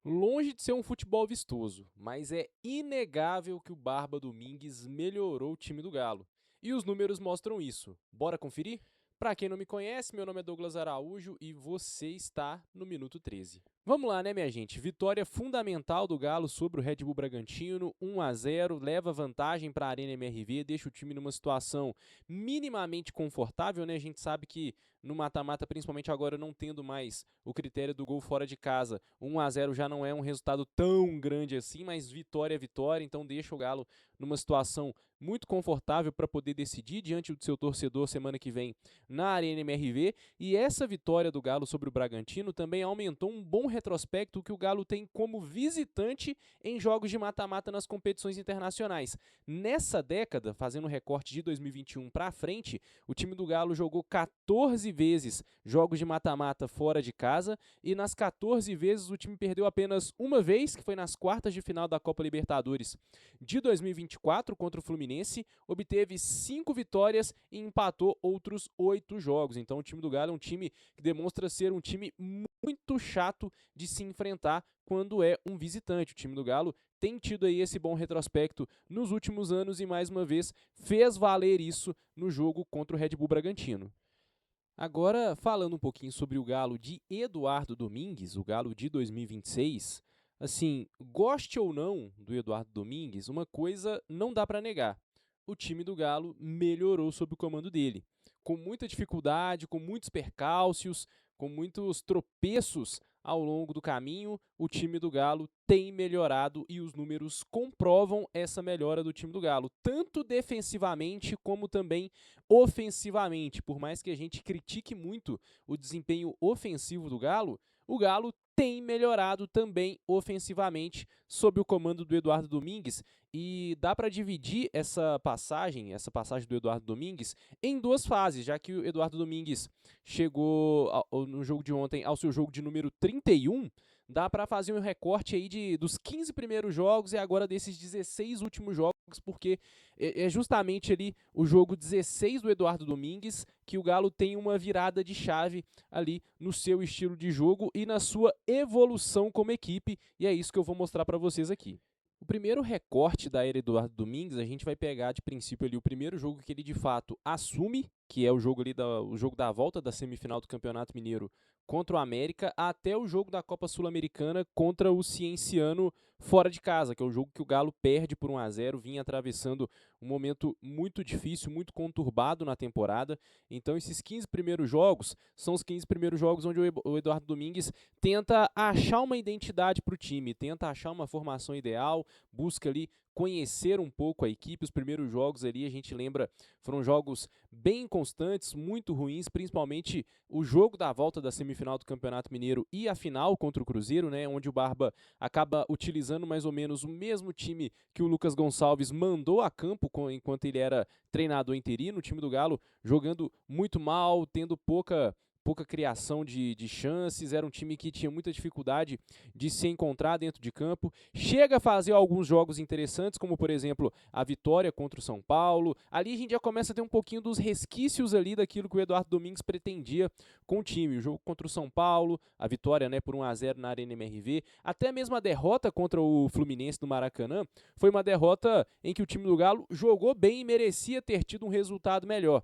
Longe de ser um futebol vistoso, mas é inegável que o Barba Domingues melhorou o time do Galo. E os números mostram isso. Bora conferir? Pra quem não me conhece, meu nome é Douglas Araújo e você está no Minuto 13. Vamos lá, né, minha gente? Vitória fundamental do Galo sobre o Red Bull Bragantino, 1-0, leva vantagem para a Arena MRV, deixa o time numa situação minimamente confortável, né? A gente sabe que no mata-mata, principalmente agora não tendo mais o critério do gol fora de casa, 1-0 já não é um resultado tão grande assim, mas vitória é vitória, então deixa o Galo numa situação muito confortável para poder decidir diante do seu torcedor semana que vem na Arena MRV. E essa vitória do Galo sobre o Bragantino também aumentou um bom retrospecto que o Galo tem como visitante em jogos de mata-mata nas competições internacionais. Nessa década, fazendo o recorte de 2021 para frente, o time do Galo jogou 14 vezes jogos de mata-mata fora de casa e nas 14 vezes o time perdeu apenas uma vez, que foi nas quartas de final da Copa Libertadores de 2024 contra o Fluminense, obteve 5 vitórias e empatou outros 8 jogos. Então o time do Galo é um time que demonstra ser um time muito chato de se enfrentar quando é um visitante. O time do Galo tem tido aí esse bom retrospecto nos últimos anos e mais uma vez fez valer isso no jogo contra o Red Bull Bragantino. Agora, falando um pouquinho sobre o Galo de Eduardo Domingues, o Galo de 2026, assim, goste ou não do Eduardo Domingues, uma coisa não dá para negar. O time do Galo melhorou sob o comando dele. Com muita dificuldade, com muitos percalços, com muitos tropeços ao longo do caminho, o time do Galo tem melhorado e os números comprovam essa melhora do time do Galo, tanto defensivamente como também ofensivamente. Por mais que a gente critique muito o desempenho ofensivo do Galo, o Galo tem melhorado também ofensivamente sob o comando do Eduardo Domingues e dá para dividir essa passagem do Eduardo Domingues em duas fases, já que o Eduardo Domingues chegou no jogo de ontem ao seu jogo de número 31, dá para fazer um recorte aí dos 15 primeiros jogos e agora desses 16 últimos jogos, porque é justamente ali o jogo 16 do Eduardo Domingues que o Galo tem uma virada de chave ali no seu estilo de jogo e na sua evolução como equipe, e é isso que eu vou mostrar para vocês aqui. O primeiro recorte da era Eduardo Domingues, a gente vai pegar de princípio ali o primeiro jogo que ele de fato assume, que é o jogo ali o jogo da volta da semifinal do Campeonato Mineiro contra o América, até o jogo da Copa Sul-Americana contra o Cienciano fora de casa, que é o jogo que o Galo perde por 1-0, vinha atravessando um momento muito difícil, muito conturbado na temporada. Então esses 15 primeiros jogos são os 15 primeiros jogos onde o Eduardo Domingues tenta achar uma identidade para o time, tenta achar uma formação ideal, busca ali conhecer um pouco a equipe. Os primeiros jogos ali, a gente lembra, foram jogos bem inconstantes, muito ruins, principalmente o jogo da volta da semifinal do Campeonato Mineiro e a final contra o Cruzeiro, né, onde o Barba acaba utilizando mais ou menos o mesmo time que o Lucas Gonçalves mandou a campo enquanto ele era treinador interino. O time do Galo jogando muito mal, tendo pouca criação de chances, era um time que tinha muita dificuldade de se encontrar dentro de campo, chega a fazer alguns jogos interessantes, como por exemplo a vitória contra o São Paulo. Ali a gente já começa a ter um pouquinho dos resquícios ali daquilo que o Eduardo Domingues pretendia com o time. O jogo contra o São Paulo, a vitória, né, por 1-0 na Arena MRV, até mesmo a derrota contra o Fluminense do Maracanã, foi uma derrota em que o time do Galo jogou bem e merecia ter tido um resultado melhor.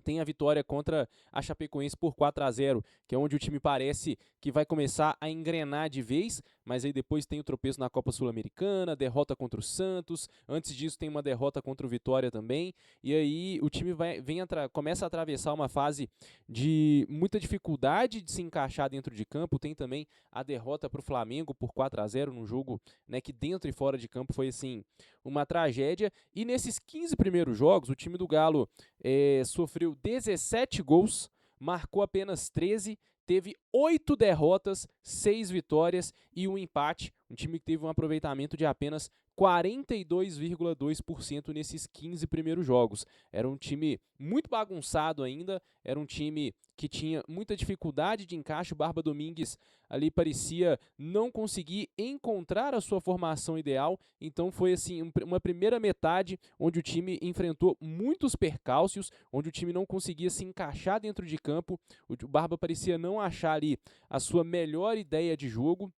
Tem a vitória contra a Chapecoense por 4-0, que é onde o time parece que vai começar a engrenar de vez, mas aí depois tem o tropeço na Copa Sul-Americana, derrota contra o Santos, antes disso tem uma derrota contra o Vitória também, e aí o time começa a atravessar uma fase de muita dificuldade de se encaixar dentro de campo. Tem também a derrota para o Flamengo por 4-0 num jogo, né, que dentro e fora de campo foi assim uma tragédia, e nesses 15 primeiros jogos o time do Galo sofreu 17 gols, marcou apenas 13, teve 8 derrotas, 6 vitórias e um empate. Um time que teve um aproveitamento de apenas 42,2% nesses 15 primeiros jogos. Era um time muito bagunçado ainda, era um time que tinha muita dificuldade de encaixe. O Barba Domingues ali parecia não conseguir encontrar a sua formação ideal, então foi assim uma primeira metade onde o time enfrentou muitos percalços, onde o time não conseguia se encaixar dentro de campo. O Barba parecia não achar ali a sua melhor ideia de jogo.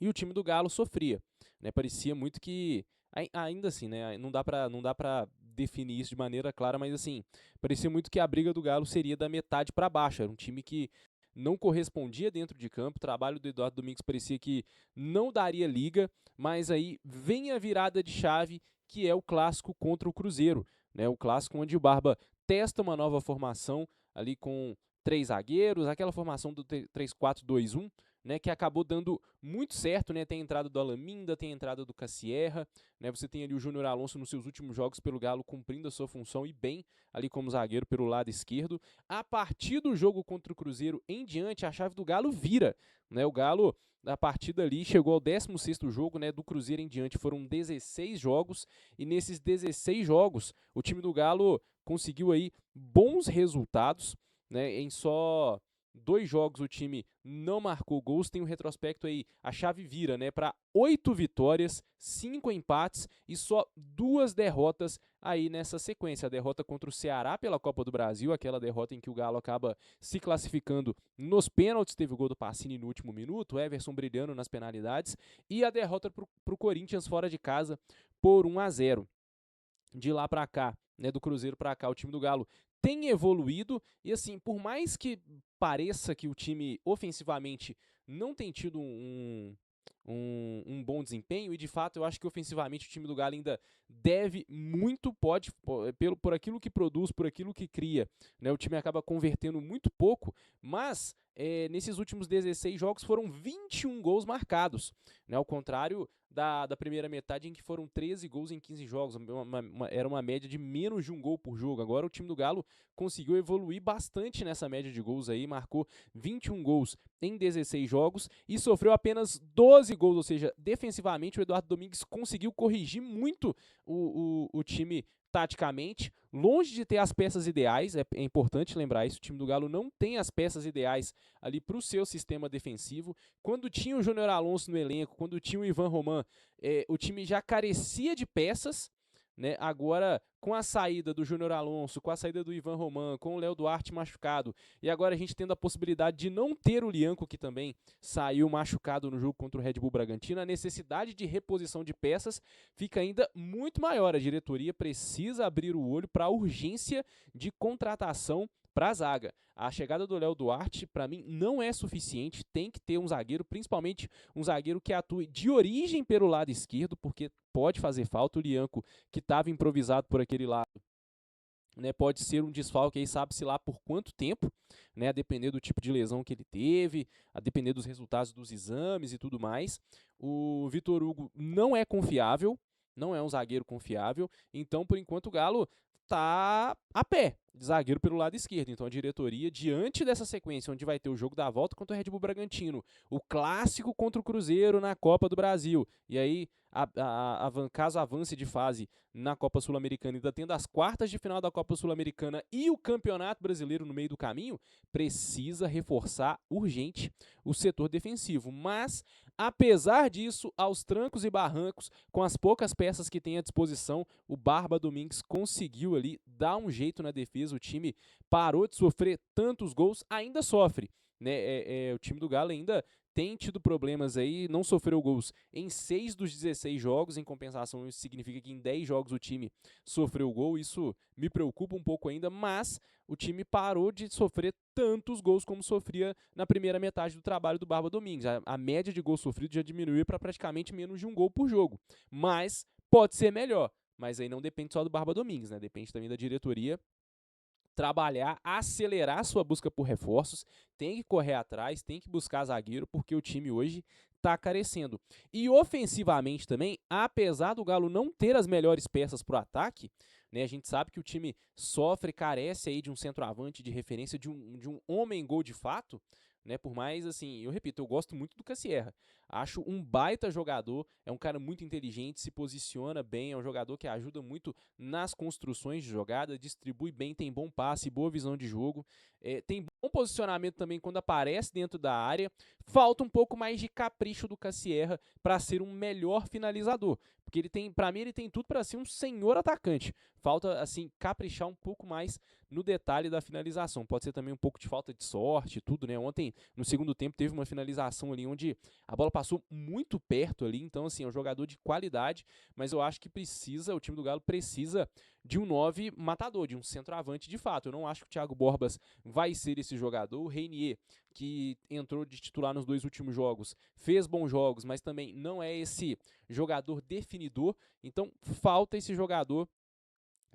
e o time do Galo sofria, né? Parecia muito que ainda assim, né? Não dá para definir isso de maneira clara, mas assim, parecia muito que a briga do Galo seria da metade para baixo. Era um time que não correspondia dentro de campo. O trabalho do Eduardo Domingues parecia que não daria liga, mas aí vem a virada de chave, que é o clássico contra o Cruzeiro, né? O clássico onde o Barba testa uma nova formação ali com 3 zagueiros, aquela formação do 3-4-2-1, né, que acabou dando muito certo, né? Tem a entrada do Alaminda, tem a entrada do Cassierra, né? Você tem ali o Júnior Alonso nos seus últimos jogos pelo Galo cumprindo a sua função e bem ali como zagueiro pelo lado esquerdo. A partir do jogo contra o Cruzeiro em diante, a chave do Galo vira, né? O Galo, a partir dali, chegou ao 16º jogo, né? Do Cruzeiro em diante foram 16 jogos, e nesses 16 jogos, o time do Galo conseguiu aí bons resultados, né? Em só 2 jogos o time não marcou gols. Tem um retrospecto aí, a chave vira, né, para 8 vitórias, 5 empates e só 2 derrotas aí nessa sequência. A derrota contra o Ceará pela Copa do Brasil, aquela derrota em que o Galo acaba se classificando nos pênaltis, teve o gol do Pacini no último minuto, Everson brilhando nas penalidades, e a derrota para o Corinthians fora de casa por 1-0. De lá para cá, né, do Cruzeiro para cá, o time do Galo tem evoluído e, assim, por mais que pareça que o time ofensivamente não tem tido um bom desempenho, e de fato eu acho que ofensivamente o time do Galo ainda deve muito, por aquilo que produz, por aquilo que cria, né, o time acaba convertendo muito pouco, mas nesses últimos 16 jogos foram 21 gols marcados, né, ao contrário da primeira metade, em que foram 13 gols em 15 jogos, era uma média de menos de um gol por jogo. Agora o time do Galo conseguiu evoluir bastante nessa média de gols aí, marcou 21 gols em 16 jogos e sofreu apenas 12 gols, ou seja, defensivamente o Eduardo Domingues conseguiu corrigir muito o time taticamente, longe de ter as peças ideais, é importante lembrar isso, o time do Galo não tem as peças ideais ali para o seu sistema defensivo. Quando tinha o Júnior Alonso no elenco, quando tinha o Ivan Roman, o time já carecia de peças, né? Agora, com a saída do Júnior Alonso, com a saída do Ivan Roman, com o Léo Duarte machucado, e agora a gente tendo a possibilidade de não ter o Lianco, que também saiu machucado no jogo contra o Red Bull Bragantino, a necessidade de reposição de peças fica ainda muito maior. A diretoria precisa abrir o olho para a urgência de contratação para a zaga. A chegada do Léo Duarte, para mim, não é suficiente. Tem que ter um zagueiro, principalmente um zagueiro que atue de origem pelo lado esquerdo, porque pode fazer falta. O Lianco, que estava improvisado por aquele lado, né, pode ser um desfalque aí, sabe-se lá por quanto tempo, né, a depender do tipo de lesão que ele teve, a depender dos resultados dos exames e tudo mais. O Vitor Hugo não é confiável, não é um zagueiro confiável, então por enquanto o Galo tá a pé de zagueiro pelo lado esquerdo. Então a diretoria, diante dessa sequência onde vai ter o jogo da volta contra o Red Bull Bragantino, o clássico contra o Cruzeiro na Copa do Brasil, e aí caso avance de fase na Copa Sul-Americana, ainda tendo as quartas de final da Copa Sul-Americana e o Campeonato Brasileiro no meio do caminho, precisa reforçar urgente o setor defensivo. Mas, apesar disso, aos trancos e barrancos, com as poucas peças que tem à disposição, o Barba Domingues conseguiu ali dar um jeito na defesa. O time parou de sofrer tantos gols, ainda sofre, né? O time do Galo ainda tem tido problemas aí, não sofreu gols em 6 dos 16 jogos. Em compensação, isso significa que em 10 jogos o time sofreu gol. Isso me preocupa um pouco ainda, mas o time parou de sofrer tantos gols como sofria na primeira metade do trabalho do Barba Domingues. A média de gols sofridos já diminuiu para praticamente menos de um gol por jogo, mas pode ser melhor. Mas aí não depende só do Barba Domingues, né? Depende também da diretoria trabalhar, acelerar sua busca por reforços, tem que correr atrás, tem que buscar zagueiro, porque o time hoje está carecendo. E ofensivamente também, apesar do Galo não ter as melhores peças para o ataque, né, a gente sabe que o time sofre, carece aí de um centroavante de referência, de um homem-gol de fato, né? Por mais, assim, eu repito, eu gosto muito do Cassierra. Acho um baita jogador, é um cara muito inteligente, se posiciona bem, é um jogador que ajuda muito nas construções de jogada, distribui bem, tem bom passe, boa visão de jogo, tem bom posicionamento também quando aparece dentro da área, falta um pouco mais de capricho do Cassierra para ser um melhor finalizador, porque ele tem, para mim, ele tem tudo para ser um senhor atacante. Falta assim caprichar um pouco mais no detalhe da finalização. Pode ser também um pouco de falta de sorte, tudo, né? Ontem, no segundo tempo, teve uma finalização ali onde a bola passou muito perto ali, então assim, é um jogador de qualidade, mas eu acho que o time do Galo precisa de um 9 matador, de um centroavante de fato. Eu não acho que o Thiago Borbas vai ser esse jogador. O Reinier, que entrou de titular nos 2 últimos jogos, fez bons jogos, mas também não é esse jogador definidor. Então falta esse jogador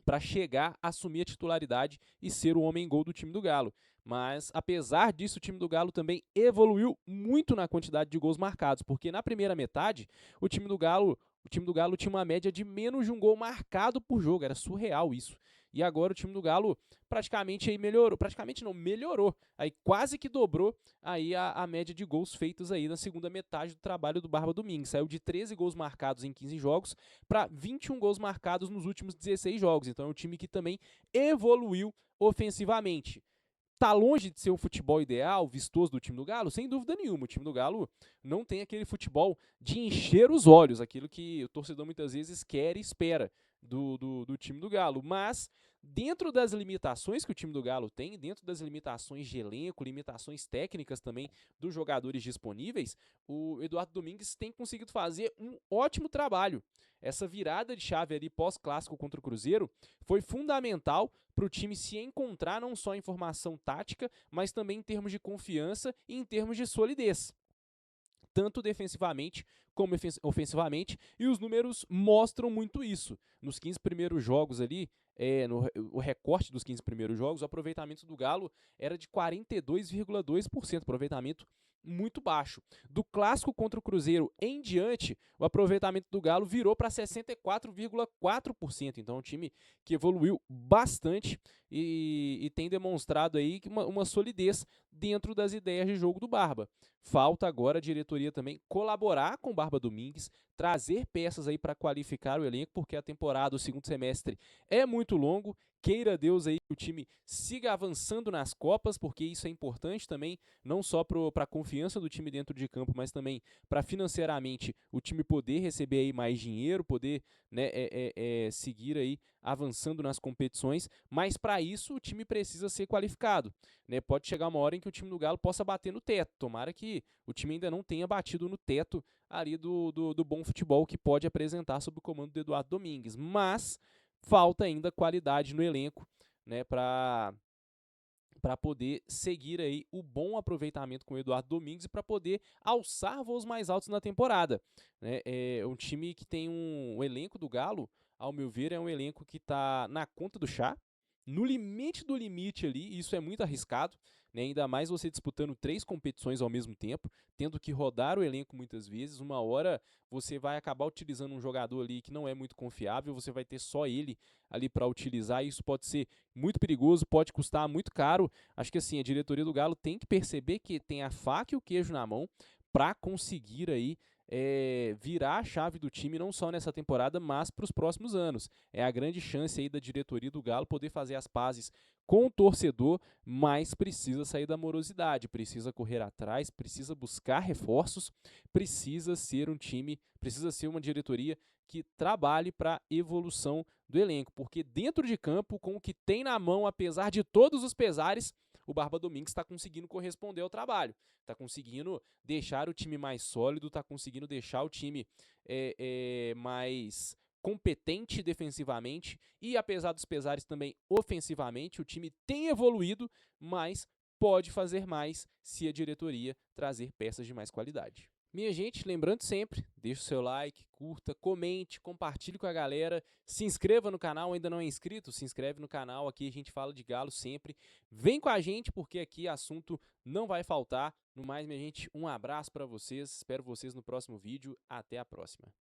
para chegar, assumir a titularidade e ser o homem-gol do time do Galo. Mas, apesar disso, o time do Galo também evoluiu muito na quantidade de gols marcados, porque na primeira metade, o time do Galo tinha uma média de menos de um gol marcado por jogo, era surreal isso. E agora o time do Galo praticamente aí melhorou, praticamente não, melhorou, aí quase que dobrou aí a média de gols feitos aí na segunda metade do trabalho do Barba Domingues. Saiu de 13 gols marcados em 15 jogos para 21 gols marcados nos últimos 16 jogos. Então é um time que também evoluiu ofensivamente. Tá longe de ser o futebol ideal, vistoso do time do Galo? Sem dúvida nenhuma. O time do Galo não tem aquele futebol de encher os olhos, aquilo que o torcedor muitas vezes quer e espera do time do Galo. Mas, dentro das limitações que o time do Galo tem, dentro das limitações de elenco, limitações técnicas também dos jogadores disponíveis, o Eduardo Domingues tem conseguido fazer um ótimo trabalho. Essa virada de chave ali pós-clássico contra o Cruzeiro foi fundamental para o time se encontrar não só em formação tática, mas também em termos de confiança e em termos de solidez, tanto defensivamente como ofensivamente, e os números mostram muito isso. Nos 15 primeiros jogos ali, o recorte dos 15 primeiros jogos, o aproveitamento do Galo era de 42,2%, aproveitamento muito baixo. Do clássico contra o Cruzeiro em diante, o aproveitamento do Galo virou para 64,4%. Então, é um time que evoluiu bastante e tem demonstrado aí uma solidez dentro das ideias de jogo do Barba. Falta agora a diretoria também colaborar com o Barba Domingues, trazer peças aí para qualificar o elenco, porque a temporada, o segundo semestre, é muito longo. Queira Deus aí que o time siga avançando nas Copas, porque isso é importante também, não só para a confiança do time dentro de campo, mas também para financeiramente o time poder receber aí mais dinheiro, poder, né, seguir aí avançando nas competições, mas para isso o time precisa ser qualificado, né? Pode chegar uma hora em que o time do Galo possa bater no teto, tomara que o time ainda não tenha batido no teto ali do bom futebol que pode apresentar sob o comando do Eduardo Domingues, mas falta ainda qualidade no elenco, né, para poder seguir aí o bom aproveitamento com o Eduardo Domingues e para poder alçar voos mais altos na temporada, né? É um time que tem o elenco do Galo, ao meu ver, é um elenco que está na conta do chá, no limite do limite ali, e isso é muito arriscado, né? Ainda mais você disputando 3 competições ao mesmo tempo, tendo que rodar o elenco muitas vezes, uma hora você vai acabar utilizando um jogador ali que não é muito confiável, você vai ter só ele ali para utilizar, e isso pode ser muito perigoso, pode custar muito caro. Acho que assim, a diretoria do Galo tem que perceber que tem a faca e o queijo na mão para conseguir aí virar a chave do time não só nessa temporada, mas para os próximos anos. É a grande chance aí da diretoria do Galo poder fazer as pazes com o torcedor, mas precisa sair da morosidade, precisa correr atrás, precisa buscar reforços, precisa ser um time, precisa ser uma diretoria que trabalhe para a evolução do elenco, porque dentro de campo, com o que tem na mão, apesar de todos os pesares, o Barba Domingues está conseguindo corresponder ao trabalho, está conseguindo deixar o time mais sólido, está conseguindo deixar o time mais competente defensivamente e, apesar dos pesares também ofensivamente, o time tem evoluído, mas pode fazer mais se a diretoria trazer peças de mais qualidade. Minha gente, lembrando sempre, deixa o seu like, curta, comente, compartilhe com a galera, se inscreva no canal, ainda não é inscrito, se inscreve no canal, aqui a gente fala de Galo sempre. Vem com a gente porque aqui assunto não vai faltar. No mais, minha gente, um abraço para vocês, espero vocês no próximo vídeo, até a próxima.